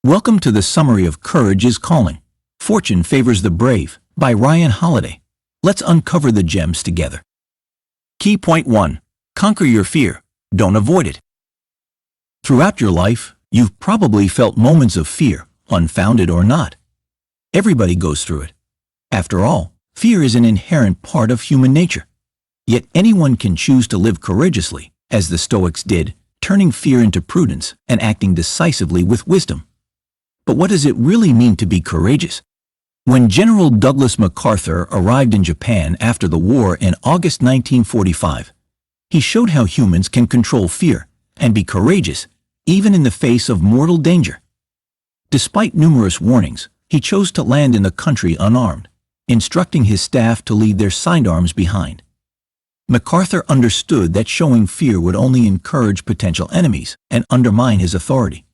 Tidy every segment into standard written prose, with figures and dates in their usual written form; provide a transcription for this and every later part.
Welcome to the summary of Courage is Calling. Fortune Favors the Brave by Ryan Holiday. Let's uncover the gems together. Key point 1. Conquer your fear. Don't avoid it. Throughout your life, you've probably felt moments of fear, unfounded or not. Everybody goes through it. After all, fear is an inherent part of human nature. Yet anyone can choose to live courageously, as the Stoics did, turning fear into prudence and acting decisively with wisdom. But what does it really mean to be courageous? When General Douglas MacArthur arrived in Japan after the war in August 1945, he showed how humans can control fear and be courageous, even in the face of mortal danger. Despite numerous warnings, he chose to land in the country unarmed, instructing his staff to leave their sidearms behind. MacArthur understood that showing fear would only encourage potential enemies and undermine his authority.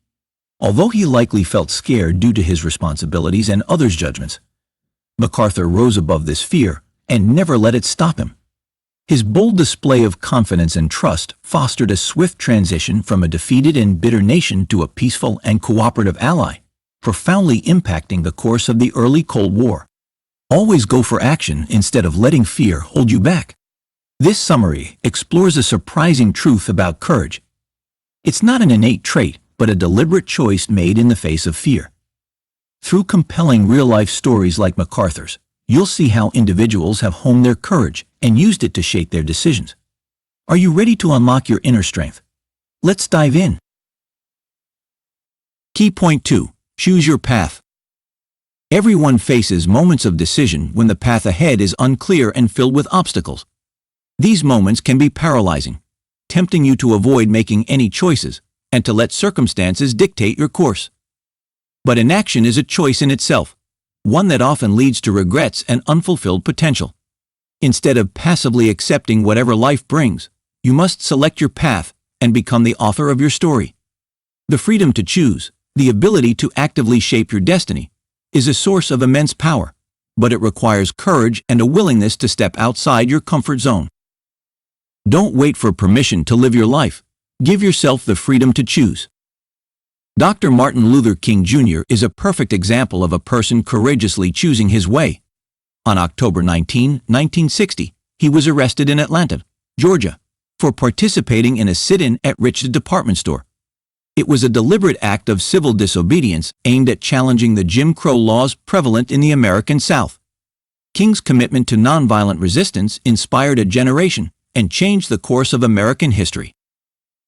Although he likely felt scared due to his responsibilities and others' judgments, MacArthur rose above this fear and never let it stop him. His bold display of confidence and trust fostered a swift transition from a defeated and bitter nation to a peaceful and cooperative ally, profoundly impacting the course of the early Cold War. Always go for action instead of letting fear hold you back. This summary explores a surprising truth about courage. It's not an innate trait, but a deliberate choice made in the face of fear. Through compelling real-life stories like MacArthur's, you'll see how individuals have honed their courage and used it to shape their decisions. Are you ready to unlock your inner strength? Let's dive in. Key point 2. Choose your path. Everyone faces moments of decision when the path ahead is unclear and filled with obstacles. These moments can be paralyzing, tempting you to avoid making any choices and to let circumstances dictate your course. But inaction is a choice in itself, one that often leads to regrets and unfulfilled potential. Instead of passively accepting whatever life brings, you must select your path and become the author of your story. The freedom to choose, the ability to actively shape your destiny, is a source of immense power, but it requires courage and a willingness to step outside your comfort zone. Don't wait for permission to live your life. Give yourself the freedom to choose. Dr. Martin Luther King Jr. is a perfect example of a person courageously choosing his way. On October 19, 1960, he was arrested in Atlanta, Georgia, for participating in a sit-in at Rich's department store. It was a deliberate act of civil disobedience aimed at challenging the Jim Crow laws prevalent in the American South. King's commitment to nonviolent resistance inspired a generation and changed the course of American history.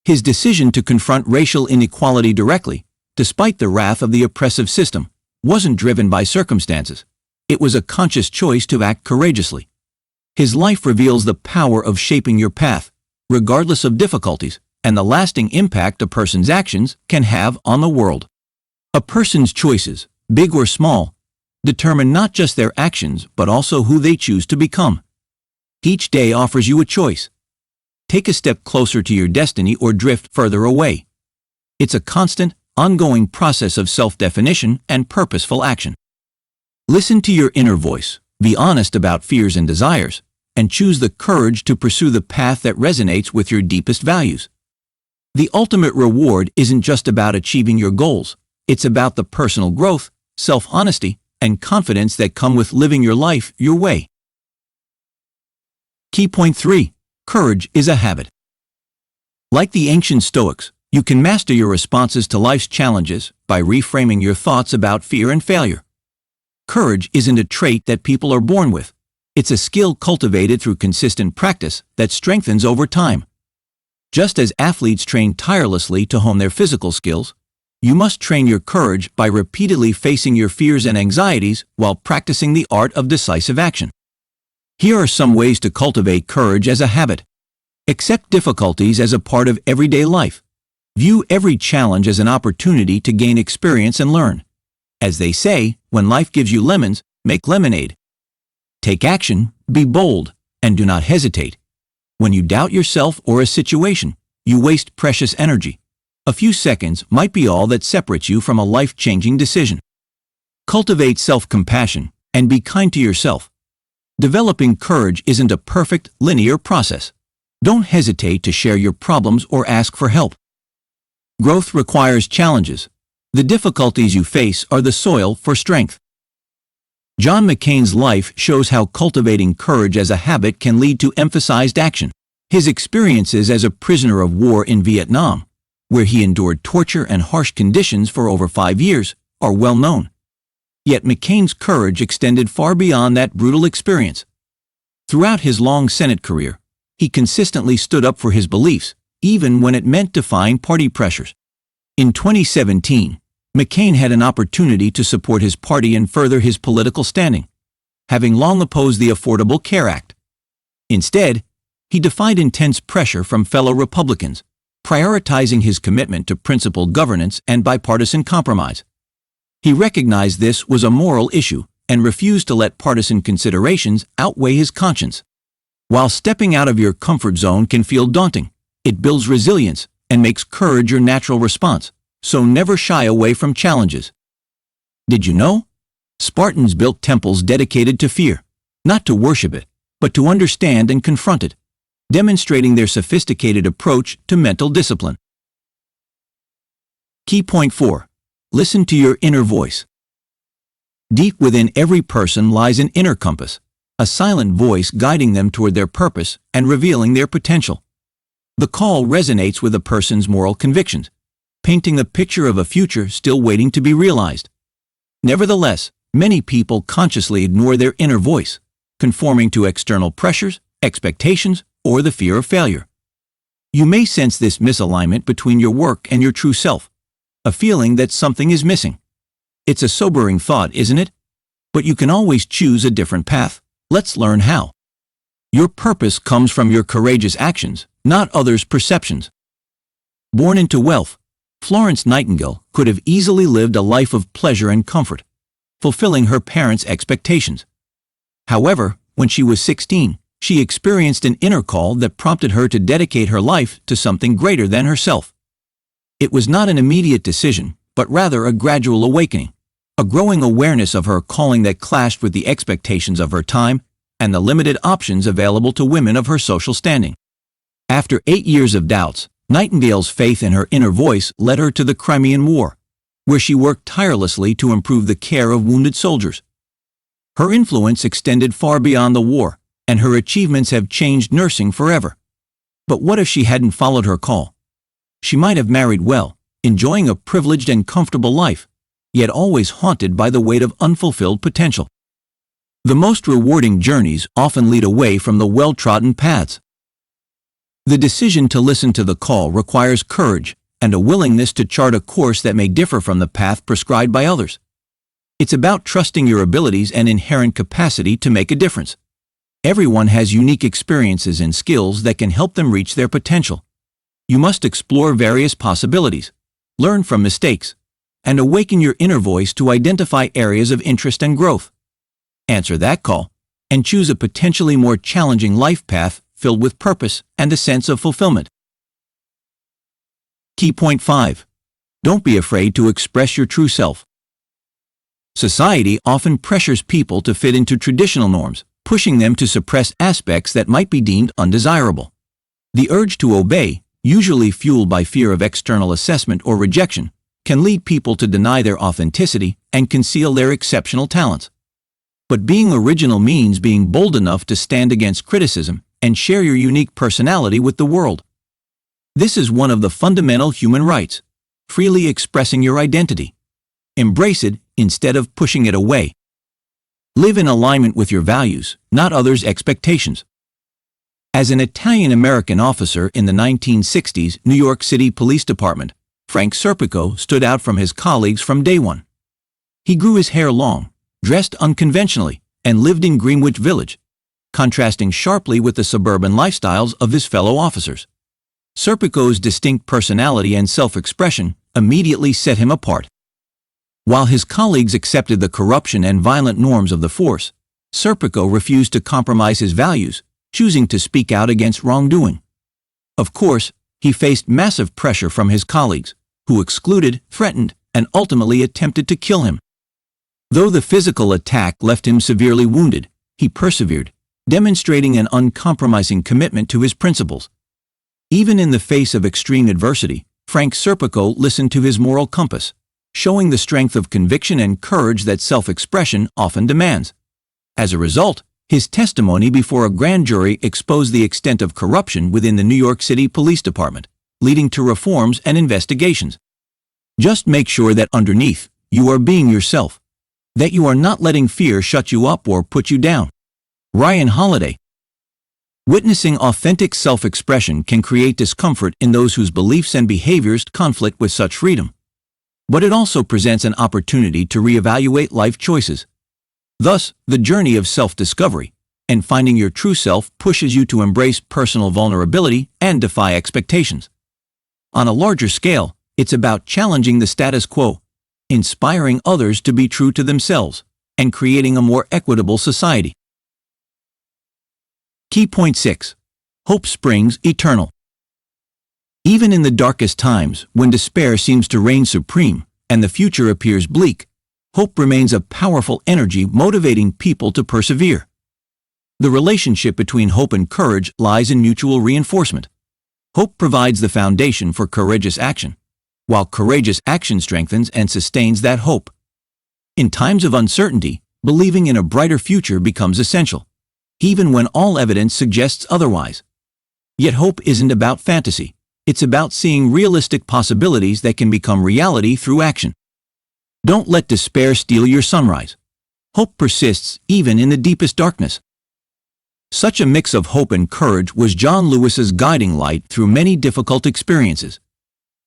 His decision to confront racial inequality directly, despite the wrath of the oppressive system, wasn't driven by circumstances. It was a conscious choice to act courageously. His life reveals the power of shaping your path, regardless of difficulties, and the lasting impact a person's actions can have on the world. A person's choices, big or small, determine not just their actions but also who they choose to become. Each day offers you a choice. Take a step closer to your destiny or drift further away. It's a constant, ongoing process of self-definition and purposeful action. Listen to your inner voice, be honest about fears and desires, and choose the courage to pursue the path that resonates with your deepest values. The ultimate reward isn't just about achieving your goals, it's about the personal growth, self-honesty, and confidence that come with living your life your way. Key point 3. Courage is a habit. Like the ancient Stoics, you can master your responses to life's challenges by reframing your thoughts about fear and failure. Courage isn't a trait that people are born with. It's a skill cultivated through consistent practice that strengthens over time. Just as athletes train tirelessly to hone their physical skills, you must train your courage by repeatedly facing your fears and anxieties while practicing the art of decisive action. Here are some ways to cultivate courage as a habit. Accept difficulties as a part of everyday life. View every challenge as an opportunity to gain experience and learn. As they say, when life gives you lemons, make lemonade. Take action, be bold, and do not hesitate. When you doubt yourself or a situation, you waste precious energy. A few seconds might be all that separates you from a life-changing decision. Cultivate self-compassion and be kind to yourself. Developing courage isn't a perfect, linear process. Don't hesitate to share your problems or ask for help. Growth requires challenges. The difficulties you face are the soil for strength. John McCain's life shows how cultivating courage as a habit can lead to emphasized action. His experiences as a prisoner of war in Vietnam, where he endured torture and harsh conditions for over 5 years, are well known. Yet McCain's courage extended far beyond that brutal experience. Throughout his long Senate career, he consistently stood up for his beliefs, even when it meant defying party pressures. In 2017, McCain had an opportunity to support his party and further his political standing, having long opposed the Affordable Care Act. Instead, he defied intense pressure from fellow Republicans, prioritizing his commitment to principled governance and bipartisan compromise. He recognized this was a moral issue and refused to let partisan considerations outweigh his conscience. While stepping out of your comfort zone can feel daunting, it builds resilience and makes courage your natural response, so never shy away from challenges. Did you know? Spartans built temples dedicated to fear, not to worship it, but to understand and confront it, demonstrating their sophisticated approach to mental discipline. Key point 4. Listen to your inner voice. Deep within every person lies an inner compass, a silent voice guiding them toward their purpose and revealing their potential. The call resonates with a person's moral convictions, painting a picture of a future still waiting to be realized. Nevertheless, many people consciously ignore their inner voice, conforming to external pressures, expectations, or the fear of failure. You may sense this misalignment between your work and your true self, a feeling that something is missing. It's a sobering thought, isn't it? But you can always choose a different path. Let's learn how. Your purpose comes from your courageous actions, not others' perceptions. Born into wealth, Florence Nightingale could have easily lived a life of pleasure and comfort, fulfilling her parents' expectations. However, when she was 16, she experienced an inner call that prompted her to dedicate her life to something greater than herself. It was not an immediate decision, but rather a gradual awakening, a growing awareness of her calling that clashed with the expectations of her time and the limited options available to women of her social standing. After 8 years of doubts, Nightingale's faith in her inner voice led her to the Crimean War, where she worked tirelessly to improve the care of wounded soldiers. Her influence extended far beyond the war, and her achievements have changed nursing forever. But what if she hadn't followed her call? She might have married well, enjoying a privileged and comfortable life, yet always haunted by the weight of unfulfilled potential. The most rewarding journeys often lead away from the well-trodden paths. The decision to listen to the call requires courage and a willingness to chart a course that may differ from the path prescribed by others. It's about trusting your abilities and inherent capacity to make a difference. Everyone has unique experiences and skills that can help them reach their potential. You must explore various possibilities, learn from mistakes, and awaken your inner voice to identify areas of interest and growth. Answer that call, and choose a potentially more challenging life path filled with purpose and a sense of fulfillment. Key point 5. Don't be afraid to express your true self. Society often pressures people to fit into traditional norms, pushing them to suppress aspects that might be deemed undesirable. The urge to obey, usually fueled by fear of external assessment or rejection, can lead people to deny their authenticity and conceal their exceptional talents. But being original means being bold enough to stand against criticism and share your unique personality with the world. This is one of the fundamental human rights, freely expressing your identity. Embrace it instead of pushing it away. Live in alignment with your values, not others' expectations. As an Italian-American officer in the 1960s New York City Police Department, Frank Serpico stood out from his colleagues from day one. He grew his hair long, dressed unconventionally, and lived in Greenwich Village, contrasting sharply with the suburban lifestyles of his fellow officers. Serpico's distinct personality and self-expression immediately set him apart. While his colleagues accepted the corruption and violent norms of the force, Serpico refused to compromise his values, choosing to speak out against wrongdoing. Of course, he faced massive pressure from his colleagues, who excluded, threatened, and ultimately attempted to kill him. Though the physical attack left him severely wounded, he persevered, demonstrating an uncompromising commitment to his principles. Even in the face of extreme adversity, Frank Serpico listened to his moral compass, showing the strength of conviction and courage that self-expression often demands. As a result, his testimony before a grand jury exposed the extent of corruption within the New York City Police Department, leading to reforms and investigations. Just make sure that underneath, you are being yourself, that you are not letting fear shut you up or put you down. Ryan Holiday. Witnessing authentic self-expression can create discomfort in those whose beliefs and behaviors conflict with such freedom. But it also presents an opportunity to reevaluate life choices. Thus, the journey of self-discovery and finding your true self pushes you to embrace personal vulnerability and defy expectations. On a larger scale, it's about challenging the status quo, inspiring others to be true to themselves, and creating a more equitable society. Key point 6. Hope springs eternal. Even in the darkest times, when despair seems to reign supreme and the future appears bleak, hope remains a powerful energy motivating people to persevere. The relationship between hope and courage lies in mutual reinforcement. Hope provides the foundation for courageous action, while courageous action strengthens and sustains that hope. In times of uncertainty, believing in a brighter future becomes essential, even when all evidence suggests otherwise. Yet hope isn't about fantasy. It's about seeing realistic possibilities that can become reality through action. Don't let despair steal your sunrise. Hope persists even in the deepest darkness. Such a mix of hope and courage was John Lewis's guiding light through many difficult experiences.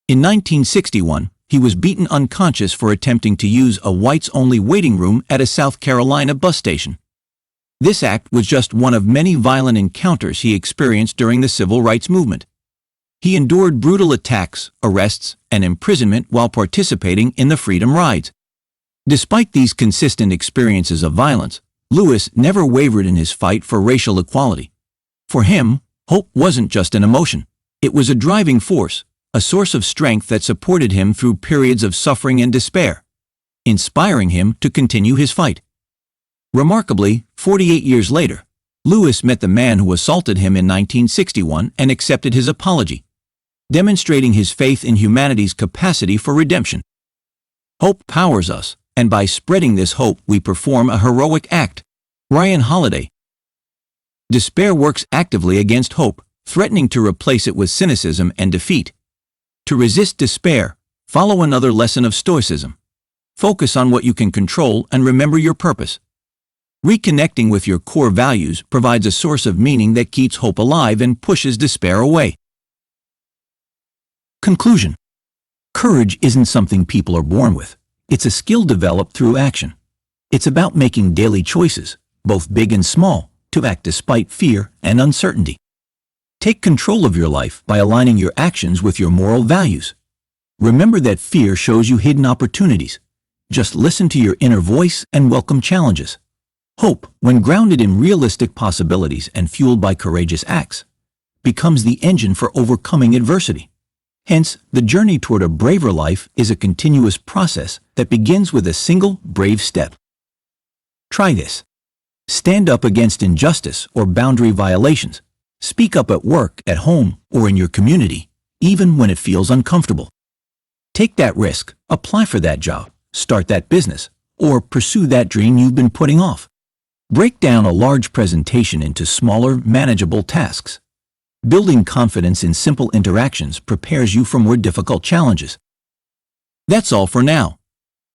In 1961, he was beaten unconscious for attempting to use a whites-only waiting room at a South Carolina bus station. This act was just one of many violent encounters he experienced during the civil rights movement. He endured brutal attacks, arrests, and imprisonment while participating in the Freedom Rides. Despite these consistent experiences of violence, Lewis never wavered in his fight for racial equality. For him, hope wasn't just an emotion. It was a driving force, a source of strength that supported him through periods of suffering and despair, inspiring him to continue his fight. Remarkably, 48 years later, Lewis met the man who assaulted him in 1961 and accepted his apology, demonstrating his faith in humanity's capacity for redemption. Hope powers us, and by spreading this hope we perform a heroic act. Ryan Holiday. Despair works actively against hope, threatening to replace it with cynicism and defeat. To resist despair, follow another lesson of Stoicism. Focus on what you can control and remember your purpose. Reconnecting with your core values provides a source of meaning that keeps hope alive and pushes despair away. Conclusion. Courage isn't something people are born with. It's a skill developed through action. It's about making daily choices, both big and small, to act despite fear and uncertainty. Take control of your life by aligning your actions with your moral values. Remember that fear shows you hidden opportunities. Just listen to your inner voice and welcome challenges. Hope, when grounded in realistic possibilities and fueled by courageous acts, becomes the engine for overcoming adversity. Hence, the journey toward a braver life is a continuous process that begins with a single brave step. Try this. Stand up against injustice or boundary violations. Speak up at work, at home, or in your community, even when it feels uncomfortable. Take that risk, apply for that job, start that business, or pursue that dream you've been putting off. Break down a large presentation into smaller, manageable tasks. Building confidence in simple interactions prepares you for more difficult challenges. That's all for now.